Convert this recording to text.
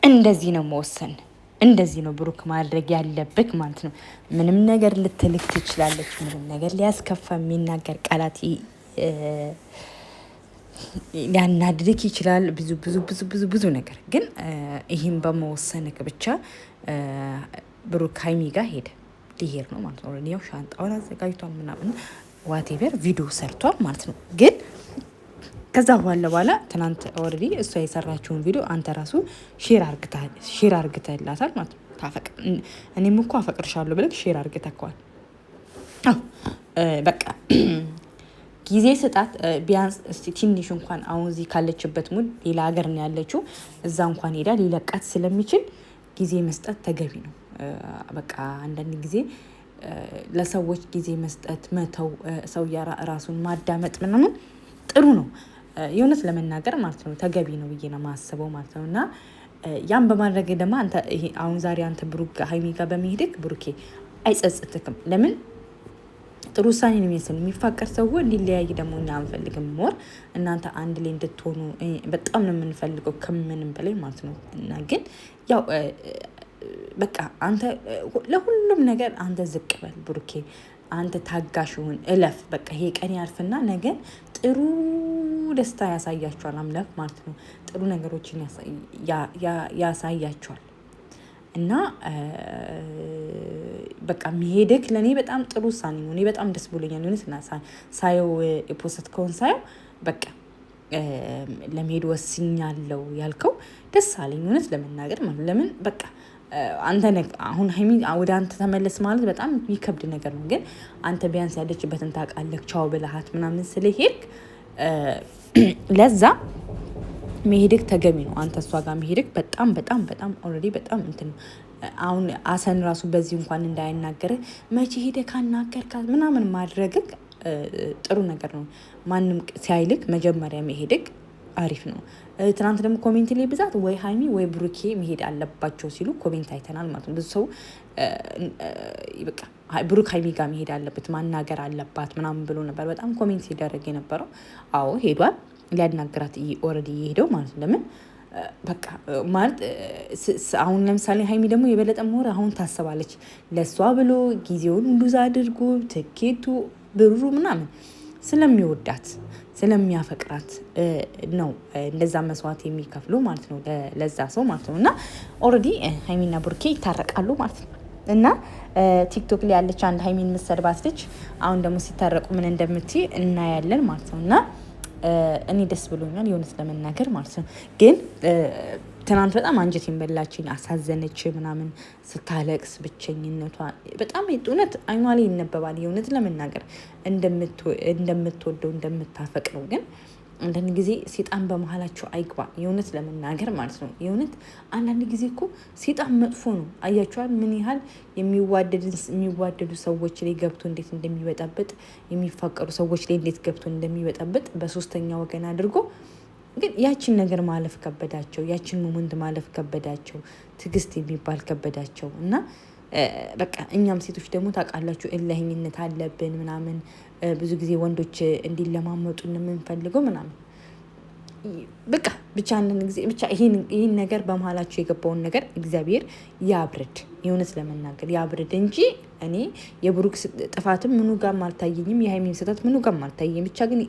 እንደዚህ ነው መወሰን፣ እንደዚህ ነው ብሩክ ማድረግ ያለብክ ማለት ነው። ምንም ነገር ልትልክ ትችላለች፣ ምንም ነገር ሊያስከፋ የሚናገር ቃላት ሊያናድድክ ይችላል። ብዙ ብዙ ብዙ ብዙ ብዙ ነገር ግን ይህን በመወሰንክ ብቻ ብሩክ ሀይሚ ጋር ሊሄድ ነው ማለት ነው። ያው ሻንጣውን አዘጋጅቷል ምናምን ዋቴቨር ቪዲዮ ሰርቷል ማለት ነው። ግን ከዛ በኋላ ትናንት ኦልሬዲ እሷ የሰራችውን ቪዲዮ አንተ ራሱ ሼር አርግተላታል ማለት ነው። እኔም እኮ አፈቅርሻለሁ ብለህ ሼር አርግተከዋል። በቃ ጊዜ ስጣት ቢያንስ እስቲ ትንሽ እንኳን አሁን እዚህ ካለችበት ሙድ ሌላ ሀገር ነው ያለችው። እዛ እንኳን ሄዳ ሊለቃት ስለሚችል ጊዜ መስጠት ተገቢ ነው። በቃ አንዳንድ ጊዜ ለሰዎች ጊዜ መስጠት መተው፣ ሰው ራሱን ማዳመጥ ምናምን ጥሩ ነው የእውነት ለመናገር ማለት ነው። ተገቢ ነው ብዬ ነው የማስበው ማለት ነው። እና ያን በማድረግ ደግሞ አንተ አሁን ዛሬ አንተ ብሩክ ሀይሚ ጋር በመሄድክ ብሩኬ አይጸጽትክም። ለምን ጥሩ ውሳኔ ነው የሚመስል። የሚፋቀር ሰው እንዲለያይ ደግሞ እኛ አንፈልግም። ሞር እናንተ አንድ ላይ እንድትሆኑ በጣም ነው የምንፈልገው ከምንም በላይ ማለት ነው። እና ግን ያው በቃ አንተ ለሁሉም ነገር አንተ ዝቅ በል ብሩኬ፣ አንተ ታጋሽውን እለፍ። በቃ ይሄ ቀን ያልፍና ነገን ጥሩ ደስታ ያሳያቸዋል አምላክ ማለት ነው። ጥሩ ነገሮችን ያሳያቸዋል። እና በቃ መሄድክ ለእኔ በጣም ጥሩ ውሳኔ ነው። እኔ በጣም ደስ ብሎኛል ሆነ ሳየው የፖስትከውን ሳየው በቃ ለመሄድ ወስኛለሁ ያልከው ደስ አለኝ እውነት ለመናገር ማለት ለምን በቃ አንተ አሁን ሀይሚ ወደ አንተ ተመለስ ማለት በጣም የሚከብድ ነገር ነው። ግን አንተ ቢያንስ ያለችበትን ታውቃለህ። ቻው ብልሃት ምናምን ስለሄድክ ለዛ መሄድክ ተገቢ ነው። አንተ እሷ ጋር መሄድክ በጣም በጣም በጣም ኦልሬዲ በጣም እንትን አሁን አሰን ራሱ በዚህ እንኳን እንዳይናገር መቼ ሄደ ካናገርካት ምናምን ማድረግክ ጥሩ ነገር ነው። ማንም ሲያይልክ መጀመሪያ መሄድክ አሪፍ ነው። ትናንት ደግሞ ኮሜንት ላይ ብዛት ወይ ሀይሚ ወይ ብሩኬ መሄድ አለባቸው ሲሉ ኮሜንት አይተናል ማለት ነው። ብዙ ሰው በቃ ብሩክ ሀይሚ ጋር መሄድ አለበት ማናገር አለባት ምናምን ብሎ ነበር በጣም ኮሜንት ሲደረግ የነበረው። አዎ ሄዷል፣ ሊያናገራት ኦልሬዲ የሄደው ማለት ነው። ለምን በቃ ማለት አሁን ለምሳሌ ሀይሚ ደግሞ የበለጠ ሞር አሁን ታስባለች። ለእሷ ብሎ ጊዜውን ሉዝ አድርጎ ትኬቱ ብሩ ምናምን ስለሚወዳት ስለሚያፈቅራት ነው እንደዛ መስዋዕት የሚከፍሉ ማለት ነው ለዛ ሰው ማለት ነው። እና ኦልሬዲ ሀይሚና ብሩኬ ይታረቃሉ ማለት ነው። እና ቲክቶክ ላይ ያለች አንድ ሀይሚን መሰድባት ልጅ አሁን ደግሞ ሲታረቁ ምን እንደምትይ እናያለን ማለት ነው። እና እኔ ደስ ብሎኛል የእውነት ለመናገር ማለት ነው። ግን ትናንት በጣም አንጀቴን በላችኝ፣ አሳዘነች ምናምን ስታለቅስ ብቸኝነቷ በጣም እውነት አይኗ ላይ ይነበባል። የእውነት ለመናገር እንደምትወደው እንደምታፈቅረው ግን አንዳንድ ጊዜ ሴጣን በመሀላቸው አይግባ። የእውነት ለመናገር ማለት ነው። የእውነት አንዳንድ ጊዜ እኮ ሴጣን መጥፎ ነው። አያቸዋል ምን ያህል የሚዋደዱ ሰዎች ላይ ገብቶ እንዴት እንደሚበጣበጥ፣ የሚፋቀሩ ሰዎች ላይ እንዴት ገብቶ እንደሚበጣበጥ በሶስተኛ ወገን አድርጎ ግን ያችን ነገር ማለፍ ከበዳቸው፣ ያችን ሞመንት ማለፍ ከበዳቸው፣ ትዕግስት የሚባል ከበዳቸው እና በቃ እኛም ሴቶች ደግሞ ታውቃላችሁ እልህኝነት አለብን ምናምን ብዙ ጊዜ ወንዶች እንዲለማመጡ የምንፈልገው ምናምን በቃ ብቻ አንዳንድ ጊዜ ብቻ ይህን ነገር በመሀላቸው የገባውን ነገር እግዚአብሔር ያብርድ። የእውነት ለመናገር ያብርድ እንጂ እኔ የብሩክ ጥፋትም ምኑ ጋር አልታየኝም፣ የሀይሚን ስህተት ምኑ ጋር አልታየኝም። ብቻ ግን